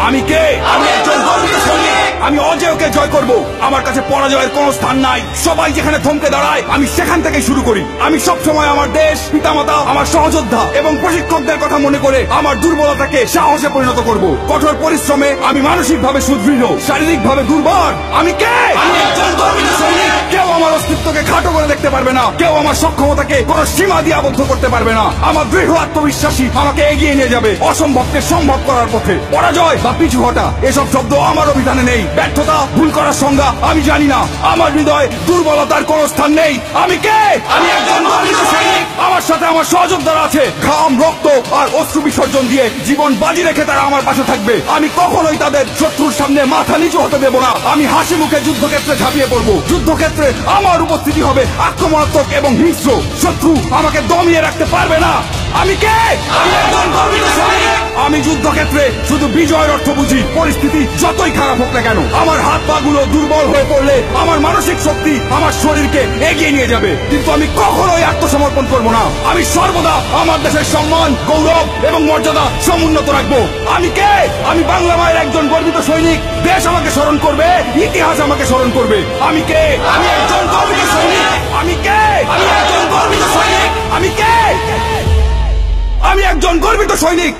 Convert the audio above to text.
আমি কে? আমি একজন গর্বিত সৈনিক। আমি অজেয়কে জয় করব। আমার কাছে পরাজয়ের কোনো স্থান নাই। সবাই যেখানে থমকে দাঁড়ায় আমি সেখান থেকে শুরু করি। আমি সব সময় আমার দেশ, পিতামাতা, আমার সহযোদ্ধা এবং প্রশিক্ষকদের কথা মনে করে আমার দুর্বলতাকে সাহসে পরিণত করব। কঠোর পরিশ্রমে আমি মানসিকভাবে সুদৃঢ়, শারীরিকভাবে দুর্বল। আমি কে? আমি একজন গর্বিত সৈনিক। কেউ আমার অস্তিত্বকে খাটো করে দেখতে পারবে না। কেউ আমার সক্ষমতাকে কোনো সীমা দিয়ে আবদ্ধ করতে পারবে না। আমার দৃঢ় আত্মবিশ্বাসী আমাকে এগিয়ে নিয়ে যাবে অসম্ভবকে সম্ভব করার পথে। পরাজয় বা পিছু হটা এসব শব্দ আমার অভিধানে নেই। ব্যর্থতা, ভুল করার সংজ্ঞা আমি জানি না। আমার হৃদয়ে দুর্বলতার কোনো স্থান নেই। আমি কে? আমি একজন গর্বিত সৈনিক। আমার সাথে আমার সহযোদ্ধারা আছে। ঘাম, রক্ত আর অশ্রু বিসর্জন দিয়ে জীবন বাজি রেখে তারা আমার পাশে থাকবে। আমি কখনোই তাদের শত্রুর সামনে মাথা নিচু হতে দেব না। আমি হাসি মুখে যুদ্ধক্ষেত্রে ঝাঁপিয়ে পড়বো। যুদ্ধক্ষেত্রে আমার উপস্থিতি হবে আক্রমণাত্মক এবং হিংস্র। শত্রু আমাকে দমিয়ে রাখতে পারবে না। আমি কে? আমি একজন গর্বিত সৈনিক। আমি যুদ্ধক্ষেত্রে শুধু বিজয়ের অর্থ বুঝি। পরিস্থিতি যতই খারাপ হোক না কেন, আমার হাত পা গুলো দুর্বল হয়ে পড়লে আমার মানসিক শক্তি আমার শরীরকে এগিয়ে নিয়ে যাবে। কিন্তু আমি কখনোই আত্মসমর্পণ করব না। আমি সর্বদা আমার দেশের সম্মান, গৌরব এবং মর্যাদা সমুন্নত রাখবো। আমি কে? আমি বাংলা মায়ের একজন গর্বিত সৈনিক। দেশ আমাকে স্মরণ করবে, ইতিহাস আমাকে স্মরণ করবে। আমি কে? আমি একজন গর্বিত সৈনিক। আমি কে? আমি একজন গর্বিত সৈনিক। আমি কে? আমি একজন গর্বিত সৈনিক।